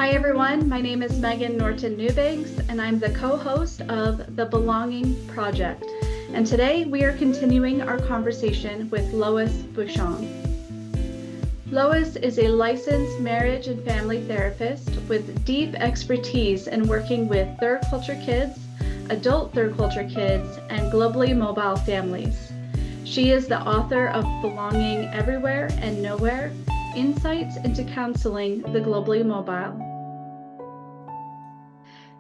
Hi everyone, my name is Megan Norton-Newbanks and I'm the co-host of The Belonging Project. And today we are continuing our conversation with Lois Bushong. Lois is a licensed marriage and family therapist with deep expertise in working with third culture kids, adult third culture kids, and globally mobile families. She is the author of Belonging Everywhere and Nowhere, Insights into Counseling the Globally Mobile.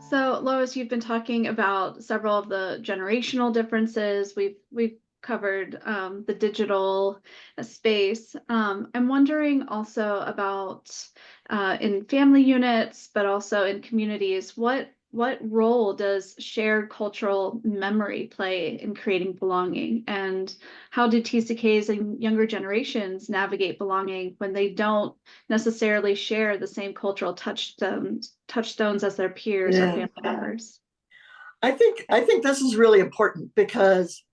So Lois, you've been talking about several of the generational differences. We've covered the digital space. I'm wondering also about in family units, but also in communities, what role does shared cultural memory play in creating belonging? And how do TCKs and younger generations navigate belonging when they don't necessarily share the same cultural touchstones as their peers or family members? I think this is really important because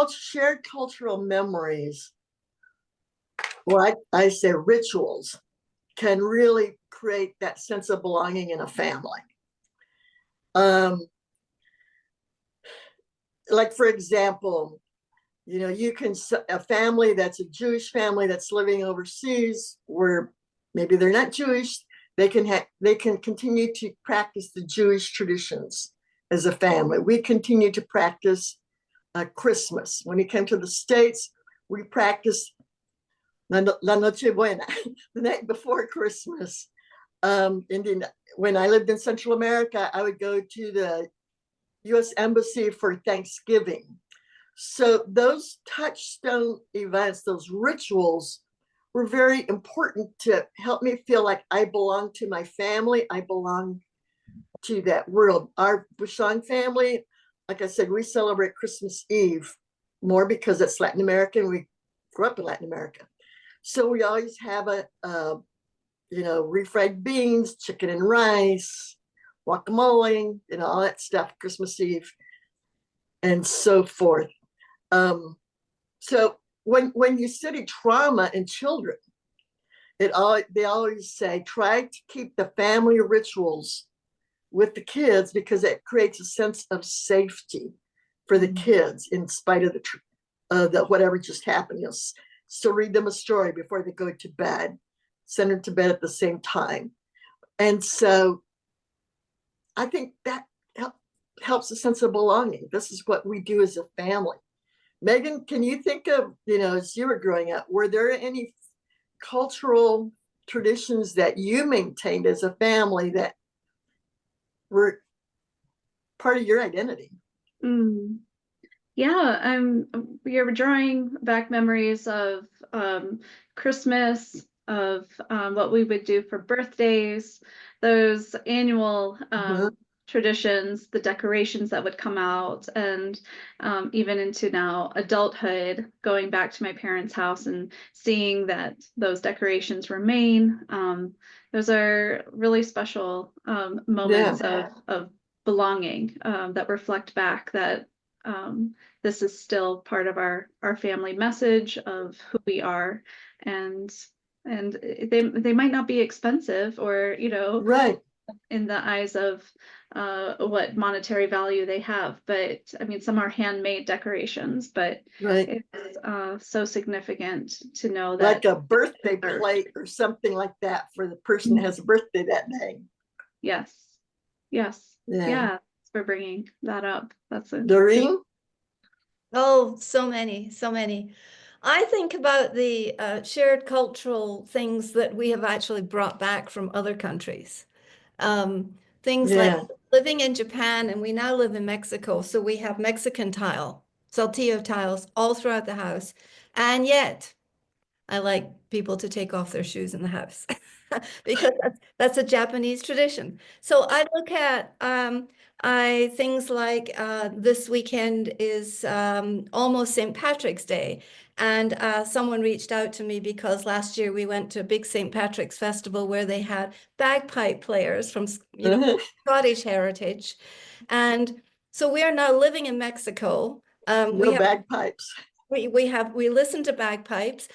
shared cultural memories, or I say rituals, can really create that sense of belonging in a family. Like for example, you can, a family that's a Jewish family that's living overseas, where maybe they're not Jewish, they can continue to practice the Jewish traditions as a family. We continue to practice Christmas. When he came to the States, we practiced La Noche Buena, the night before Christmas. When I lived in Central America, I would go to the U.S. Embassy for Thanksgiving. So those touchstone events, those rituals, were very important to help me feel like I belong to my family. I belong to that world. Our Bushong family, like I said, we celebrate Christmas Eve more because it's Latin American. We grew up in Latin America. So we always have refried beans, chicken and rice, guacamole, all that stuff, Christmas Eve, and so forth. So when you study trauma in children, they always say, try to keep the family rituals with the kids because it creates a sense of safety for the kids in spite of the whatever just happened. Still read them a story before they go to bed, send them to bed at the same time. And so I think that helps a sense of belonging. This is what we do as a family. Megan, can you think of, as you were growing up, were there any cultural traditions that you maintained as a family that were part of your identity? Yeah, you're drawing back memories of Christmas, of what we would do for birthdays, those annual traditions, the decorations that would come out, and even into now adulthood, going back to my parents' house and seeing that those decorations remain. Those are really special moments of belonging that reflect back that this is still part of our family message of who we are, and they might not be expensive or right in the eyes of what monetary value they have, but I mean some are handmade decorations, but right, it's so significant to know that, like a birthday plate or something like that for the person that has a birthday that day. Yes, yeah, for bringing that up. That's a Doreen? Oh, so many. I think about the shared cultural things that we have actually brought back from other countries. Things like living in Japan, and we now live in Mexico, so we have Mexican saltillo tiles all throughout the house. And yet, I like people to take off their shoes in the house because that's a Japanese tradition. So I look at things like this weekend is almost St. Patrick's Day. And someone reached out to me because last year we went to a big St. Patrick's festival where they had bagpipe players from Scottish heritage. And so we are now living in Mexico. We have bagpipes. We listen to bagpipes.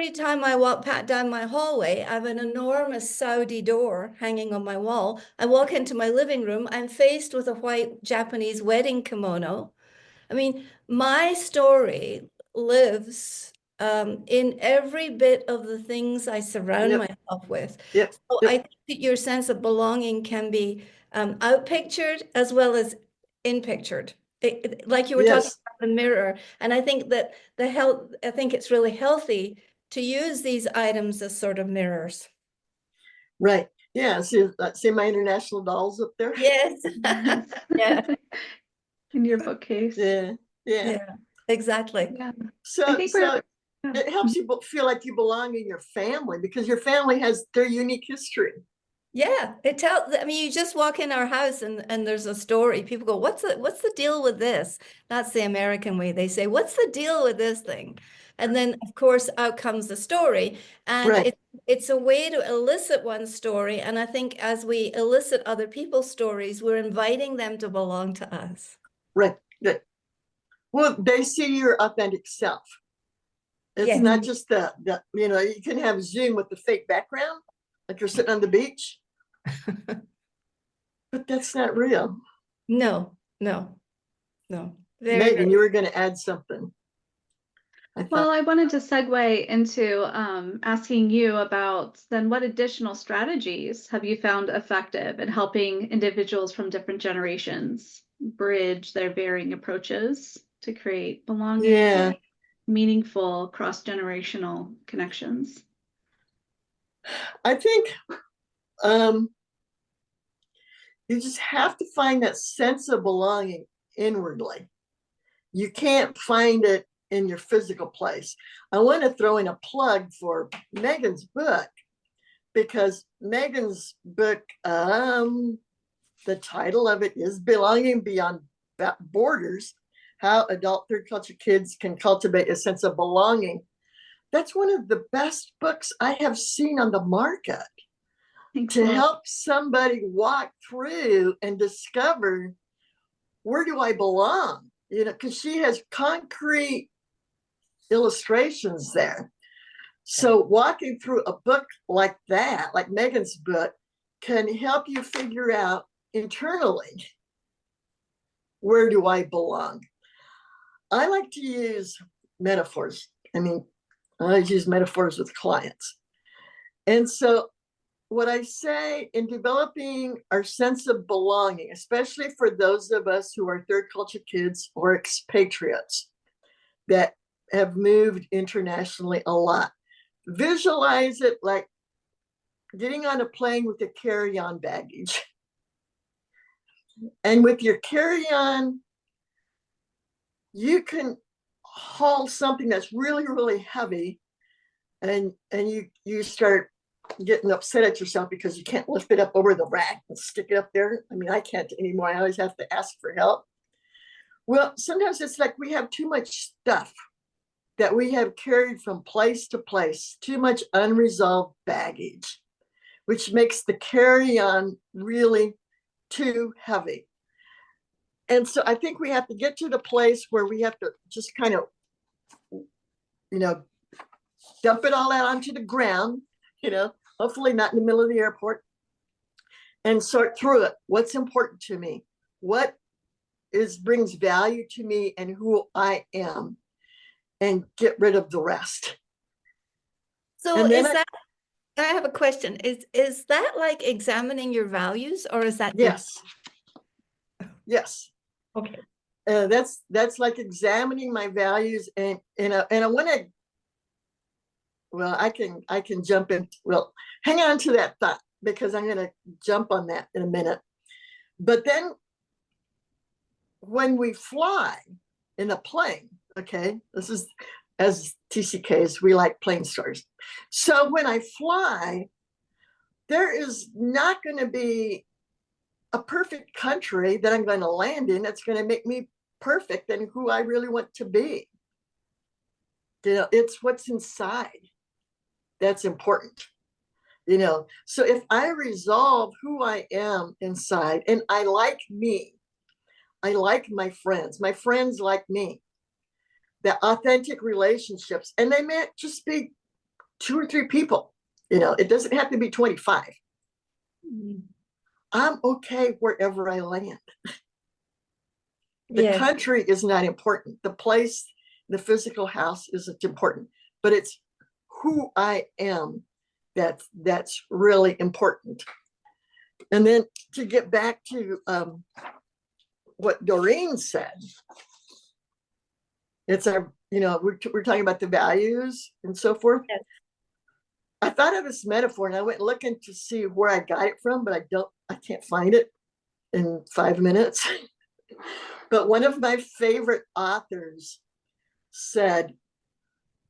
every time I walk down my hallway, I have an enormous Saudi door hanging on my wall. I walk into my living room, I'm faced with a white Japanese wedding kimono. I mean, my story lives in every bit of the things I surround Yep. myself with. Yep. So I Yep. think that your sense of belonging can be out-pictured as well as in-pictured. Like you were talking Yes. about the mirror. And I think that I think it's really healthy to use these items as sort of mirrors. Right. Yeah. See my international dolls up there? Yes. Yeah. In your bookcase. Yeah. Yeah. Yeah, exactly. Yeah. I So, think so yeah. it helps you feel like you belong in your family because your family has their unique history. Yeah, I mean, you just walk in our house and there's a story. People go, what's the deal with this? That's the American way. They say, what's the deal with this thing? And then of course out comes the story. And Right. it's a way to elicit one story. And I think as we elicit other people's stories, we're inviting them to belong to us. Right. Good. Well, they see your authentic self. It's Yes. not just the you can have Zoom with the fake background, like you're sitting on the beach, but that's not real. No, no, no. Very, Megan, very. you were going to add something. Well, I wanted to segue into asking you about then what additional strategies have you found effective in helping individuals from different generations bridge their varying approaches to create belonging, Yeah, meaningful cross-generational connections? I think you just have to find that sense of belonging inwardly. You can't find it in your physical place. I want to throw in a plug for Megan's book because Megan's book, the title of it is Belonging Beyond Borders, How Adult Third Culture Kids Can Cultivate a Sense of Belonging. That's one of the best books I have seen on the market to help somebody walk through and discover, where do I belong? Because she has concrete illustrations there. So walking through a book like that, like Megan's book, can help you figure out internally, where do I belong? I like to use metaphors. I mean, I use metaphors with clients. And so what I say in developing our sense of belonging, especially for those of us who are third culture kids or expatriates that have moved internationally a lot, visualize it like getting on a plane with your carry-on baggage. And with your carry-on, you can haul something that's really, really heavy, and you start getting upset at yourself because you can't lift it up over the rack and stick it up there. I mean, I can't anymore. I always have to ask for help. Well, sometimes it's like we have too much stuff that we have carried from place to place, too much unresolved baggage, which makes the carry-on really too heavy. And so I think we have to get to the place where we have to just kind of, dump it all out onto the ground, hopefully not in the middle of the airport, and sort through it. What's important to me? What brings value to me and who I am, and get rid of the rest. So I have a question. Is that like examining your values, or is that Yes. Yes. Okay. That's like examining my values, and I want to. Well, I can jump in. Well, hang on to that thought because I'm going to jump on that in a minute. But then, when we fly in a plane, okay, this is as TCKs, we like plane stories. So when I fly, there is not going to be a perfect country that I'm going to land in that's going to make me perfect and who I really want to be. It's what's inside that's important. So if I resolve who I am inside, and I like me, I like my friends like me, the authentic relationships, and they may just be 2 or 3 people. It doesn't have to be 25. Mm. I'm okay wherever I land. The Yes. country is not important. The place, the physical house isn't important, but it's who I am that's really important. And then to get back to what Doreen said, it's our, we're talking about the values and so forth. Yes. I thought of this metaphor and I went looking to see where I got it from, but I can't find it in 5 minutes. But one of my favorite authors said,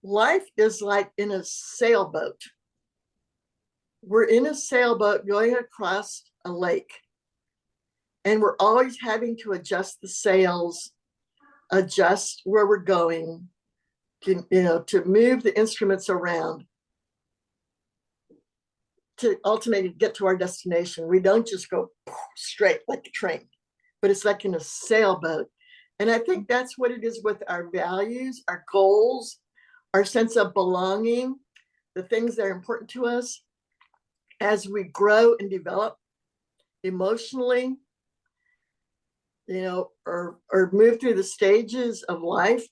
life is like in a sailboat. We're in a sailboat going across a lake, and we're always having to adjust the sails, adjust where we're going, to move the instruments around to ultimately get to our destination. We don't just go straight like a train, but it's like in a sailboat. And I think that's what it is with our values, our goals, our sense of belonging, the things that are important to us. As we grow and develop emotionally, or move through the stages of life,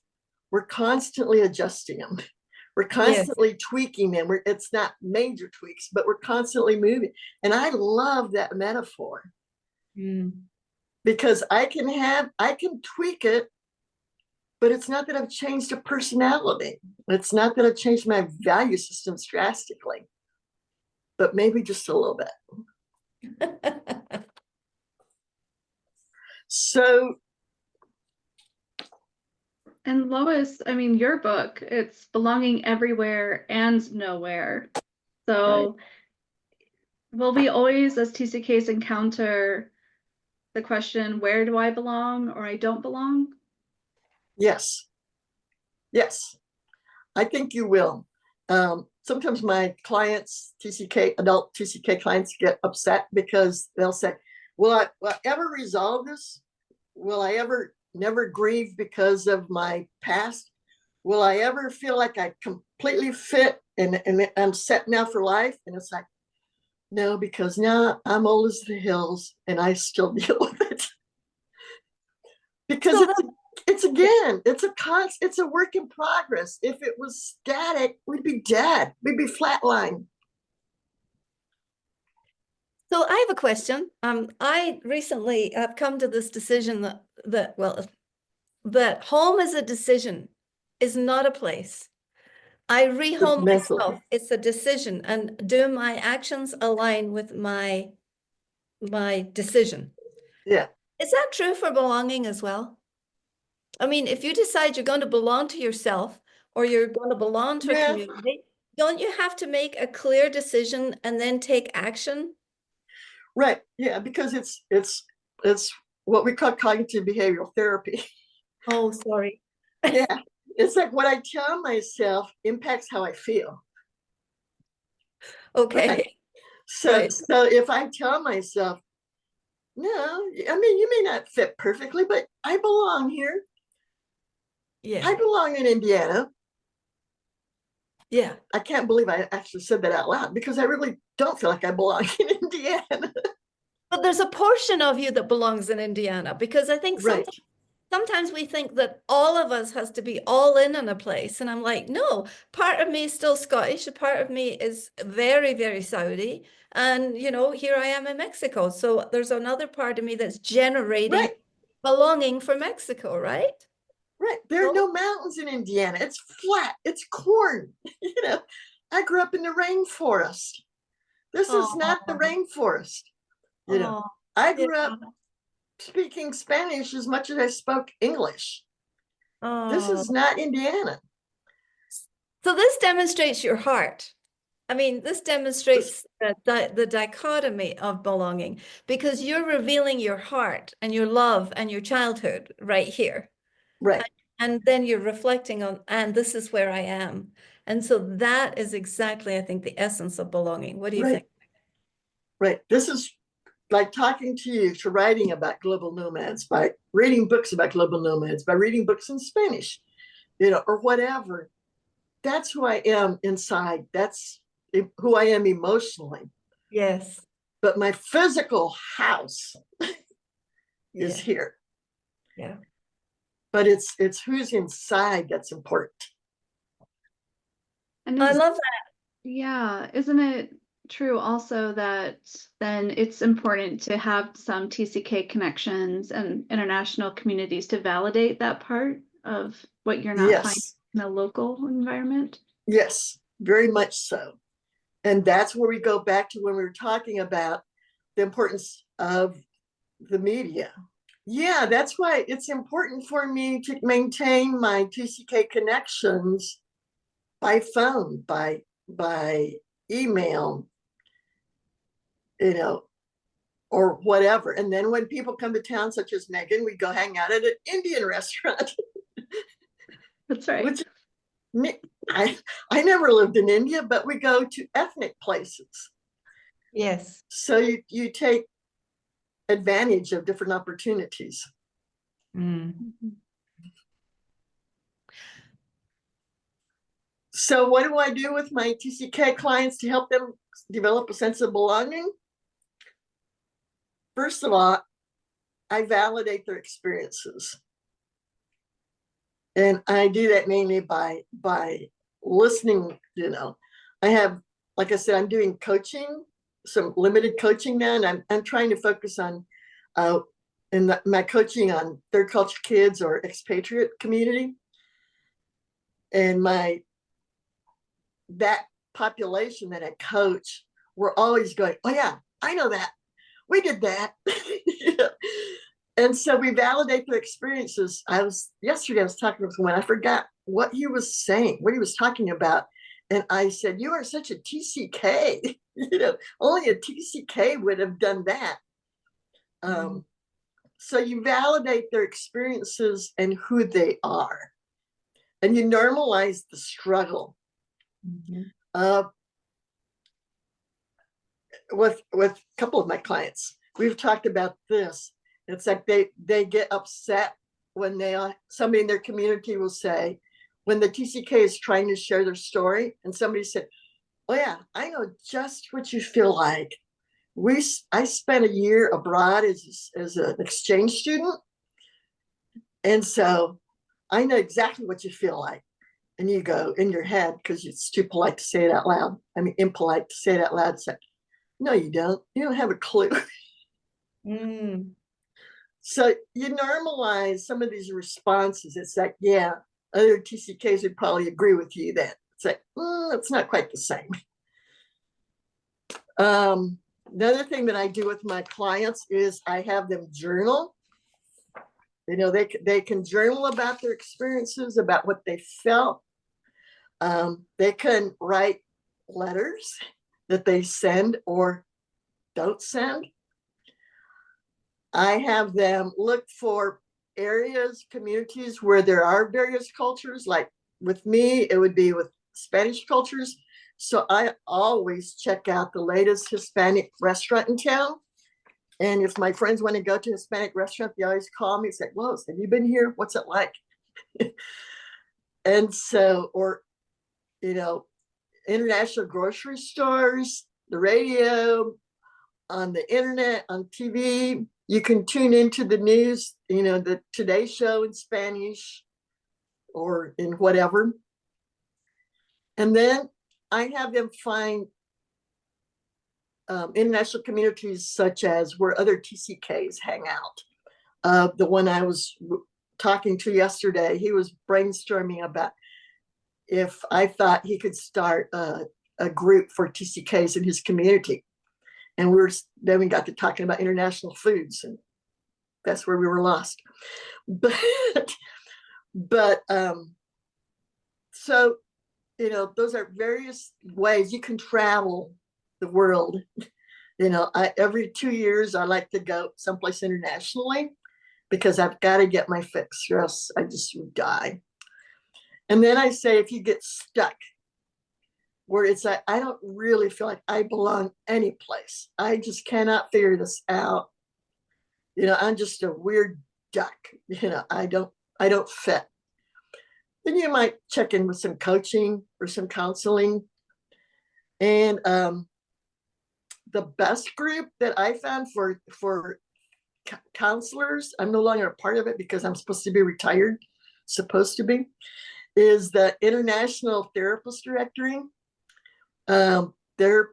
we're constantly adjusting them. We're constantly tweaking them. It's not major tweaks, but we're constantly moving. And I love that metaphor. Because I can tweak it, but it's not that I've changed a personality. It's not that I've changed my value systems drastically, but maybe just a little bit. So. And Lois, I mean, your book, it's belonging everywhere and nowhere. So will we always, as TCKs, encounter the question, where do I belong or I don't belong? Yes. Yes, I think you will. Sometimes my clients, adult TCK clients, get upset because they'll say, will I ever resolve this? Will I ever never grieve because of my past? Will I ever feel like I completely fit and I'm set now for life? And it's like, no, because now I'm old as the hills and I still deal with it. Because it's a work in progress. If it was static, we'd be dead. We'd be flatline. So I have a question. I recently have come to this decision that home is a decision, is not a place. I rehome myself. It's a decision, and do my actions align with my decision? Yeah. Is that true for belonging as well? I mean, if you decide you're going to belong to yourself or you're going to belong to a community, don't you have to make a clear decision and then take action? Right. Yeah, because it's what we call cognitive behavioral therapy. Oh, sorry. Yeah. It's like what I tell myself impacts how I feel. Okay. Right? So if I tell myself, no, I mean, you may not fit perfectly, but I belong here. Yeah. I belong in Indiana. Yeah. I can't believe I actually said that out loud because I really don't feel like I belong in Indiana. But there's a portion of you that belongs in Indiana, because I think sometimes we think that all of us has to be all in on a place. And I'm like, no, part of me is still Scottish. A part of me is very, very Saudi. And, here I am in Mexico. So there's another part of me that's generating belonging for Mexico, right? Right. There are no mountains in Indiana. It's flat. It's corn. I grew up in the rainforest. This is not the rainforest. I grew up speaking Spanish as much as I spoke English. This is not Indiana. So this demonstrates your heart. I mean, this demonstrates the dichotomy of belonging, because you're revealing your heart and your love and your childhood right here. Right. And then you're reflecting on, and this is where I am. And so that is exactly, I think, the essence of belonging. What do you think? Right. This is like talking to you, to writing about global nomads, by reading books about global nomads, by reading books in Spanish, or whatever. that's who I am inside. That's who I am emotionally. Yes. But my physical house is Yeah. here. Yeah. But it's who's inside that's important. And I is, love that. yeah, isn't it true also that then it's important to have some TCK connections and international communities to validate that part of what you're not finding Yes, in a local environment? yes, very much so. And that's where we go back to when we were talking about the importance of the media. Yeah, that's why it's important for me to maintain my TCK connections by phone, by email, you know, or whatever. And then when people come to town, such as Megan, we go hang out at an Indian restaurant, That's right. which I I never lived in India, but we go to ethnic places. Yes. So you take advantage of different opportunities. Mm. Mhm. So what do I do with my TCK clients to help them develop a sense of belonging? First of all, I validate their experiences. And I do that mainly by listening, I have, like I said, I'm doing coaching, some limited coaching now, and I'm trying to focus on my coaching on third culture kids or expatriate community. And that population that I coach, we're always going, oh yeah, I know that. We did that. And so we validate their experiences. Yesterday I was talking with someone, I forgot what he was saying, what he was talking about. And I said, you are such a TCK. Only a TCK would have done that. So you validate their experiences and who they are. And you normalize the struggle. With a couple of my clients, we've talked about this. It's like they get upset when somebody in their community will say, when the TCK is trying to share their story, and somebody said, "Oh yeah, I know just what you feel like. I spent a year abroad as an exchange student, and so I know exactly what you feel like." And you go in your head, because it's too polite to say it out loud. I mean, impolite to say it out loud. It's like, no, you don't. You don't have a clue. Mm. So you normalize some of these responses. It's like, yeah, other TCKs would probably agree with you that it's like, it's not quite the same. Another thing that I do with my clients is I have them journal. They can journal about their experiences, about what they felt. They can write letters that they send or don't send. I have them look for areas, communities where there are various cultures. Like with me, it would be with Spanish cultures. So I always check out the latest Hispanic restaurant in town. And if my friends want to go to a Hispanic restaurant, they always call me and say, Lois, have you been here? What's it like? And so, or, international grocery stores, the radio, on the internet, on TV. You can tune into the news, the Today Show in Spanish or in whatever. And then I have them find international communities such as where other TCKs hang out. The one I was talking to yesterday, he was brainstorming about if I thought he could start a group for TCKs in his community. And then we got to talking about international foods, and that's where we were lost. But so, those are various ways you can travel the world. Every 2 years, I like to go someplace internationally because I've got to get my fix, or else I just would die. And then I say, if you get stuck, where it's like, I don't really feel like I belong any place. I just cannot figure this out. I'm just a weird duck. I don't fit. then you might check in with some coaching or some counseling. And the best group that I found for counselors, I'm no longer a part of it because I'm supposed to be retired, is the International Therapist Directory. They're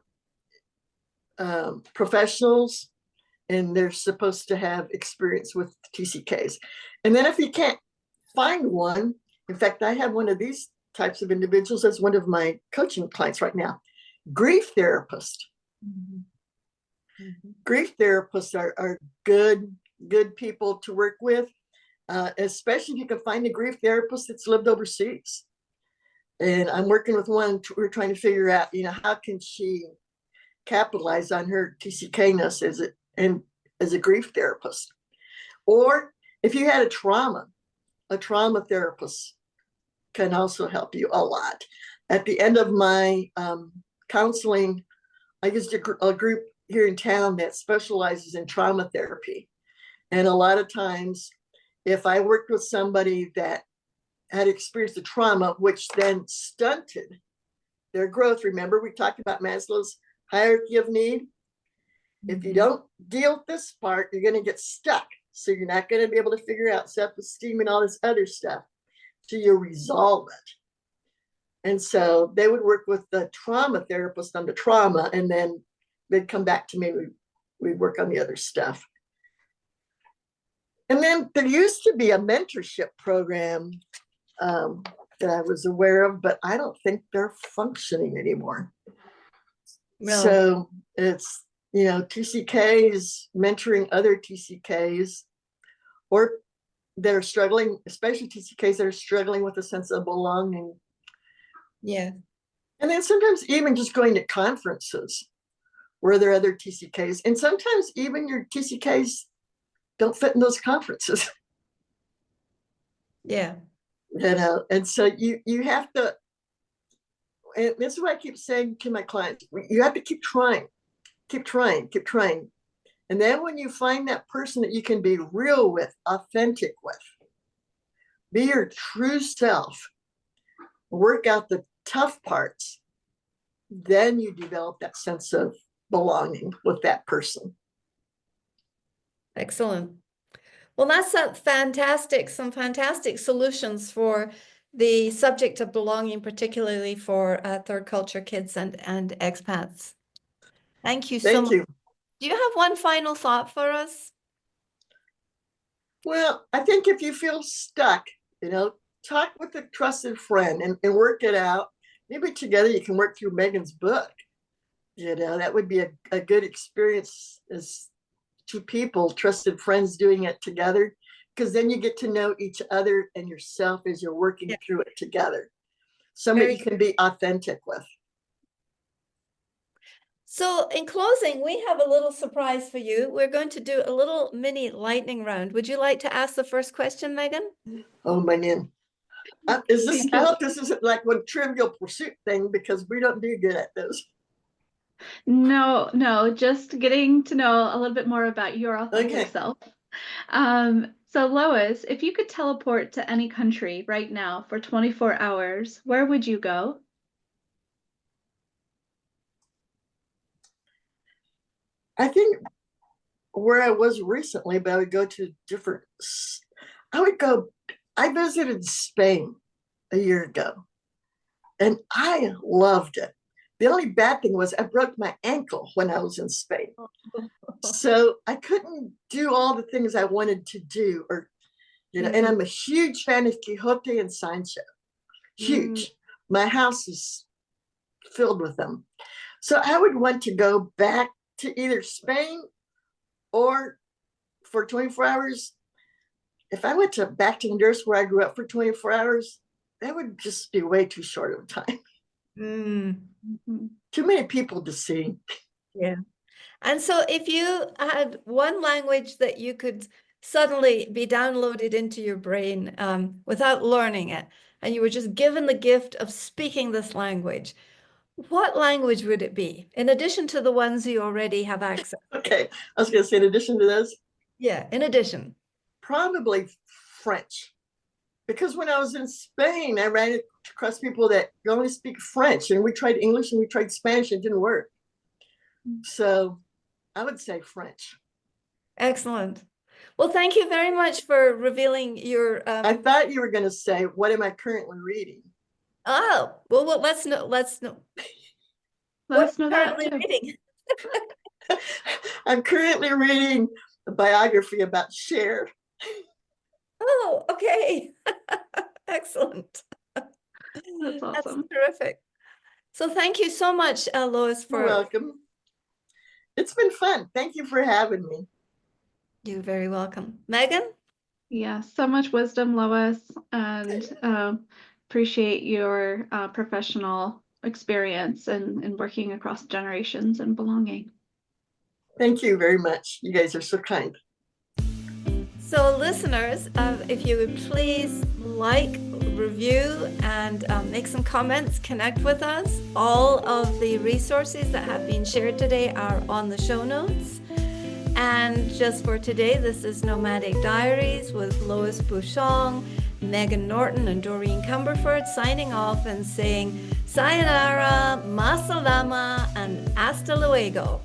professionals, and they're supposed to have experience with TCKs. And then if you can't find one, in fact, I have one of these types of individuals as one of my coaching clients right now, grief therapist. Grief therapists are good people to work with, especially if you can find a grief therapist that's lived overseas. And I'm working with one, we're trying to figure out, how can she capitalize on her TCK-ness as a grief therapist. Or if you had a trauma therapist can also help you a lot. At the end of my counseling, I used a group here in town that specializes in trauma therapy. And a lot of times, if I worked with somebody that had experienced a trauma, which then stunted their growth, remember we talked about Maslow's hierarchy of need? If you don't deal with this part, you're going to get stuck. So you're not going to be able to figure out self-esteem and all this other stuff. So you resolve it. And so they would work with the trauma therapist on the trauma, and then they'd come back to me. We'd work on the other stuff. And then there used to be a mentorship program that I was aware of, but I don't think they're functioning anymore. No. So it's, TCKs mentoring other TCKs, or that are struggling, especially TCKs that are struggling with a sense of belonging. Yeah. And then sometimes even just going to conferences where there are other TCKs, and sometimes even your TCKs don't fit in those conferences. Yeah. And so you have to, and this is what I keep saying to my clients, you have to keep trying. And then when you find that person that you can be real with, authentic with, be your true self, work out the tough parts, then you develop that sense of belonging with that person. Excellent. Well, that's some fantastic solutions for the subject of belonging, particularly for third culture kids and expats. Thank you so much. Thank you. Do you have one final thought for us? Well, I think if you feel stuck, talk with a trusted friend and work it out. Maybe together you can work through Megan's book. That would be a good experience as two people, trusted friends doing it together, because then you get to know each other and yourself as you're working through it together. Somebody you can be authentic with. So in closing, we have a little surprise for you. We're going to do a little mini lightning round. Would you like to ask the first question, Megan? Oh, my man. Is this, I hope this isn't like one Trivial Pursuit thing, because we don't do good at this. No, just getting to know a little bit more about your authentic self. So Lois, if you could teleport to any country right now for 24 hours, where would you go? I think where I was recently, but I would go to I visited Spain a year ago, and I loved it. The only bad thing was I broke my ankle when I was in Spain. So I couldn't do all the things I wanted to do, and I'm a huge fan of Quixote and Sancho. Huge. My house is filled with them. So I would want to go back to either Spain, or for 24 hours. If I went back to Honduras where I grew up for 24 hours, that would just be way too short of a time. Too many people to see. Yeah. And so if you had one language that you could suddenly be downloaded into your brain without learning it, and you were just given the gift of speaking this language, what language would it be, in addition to the ones you already have access to? Okay, I was going to say in addition to those? Yeah, in addition. Probably French. because when I was in Spain, I ran across people that only speak French, and we tried English and we tried Spanish, it didn't work. So I would say French. Excellent. Well, thank you very much for revealing your. I thought you were going to say, what am I currently reading? Oh, well, let's know. Let's know. Let us know What that currently too. reading? I'm currently reading a biography about Cher. Oh, okay. Excellent. That's awesome. That's terrific. So thank you so much, Lois, You're for. welcome. It's been fun. Thank you for having me. You're very welcome. Megan? Yeah, so much wisdom, Lois, and appreciate your professional experience and working across generations and belonging. Thank you very much. You guys are so kind. So listeners, if you would please like, review, and make some comments, connect with us. All of the resources that have been shared today are on the show notes. And just for today, this is Nomadic Diaries with Lois Bushong, Megan Norton, and Doreen Cumberford signing off and saying sayonara, masalama, and hasta luego.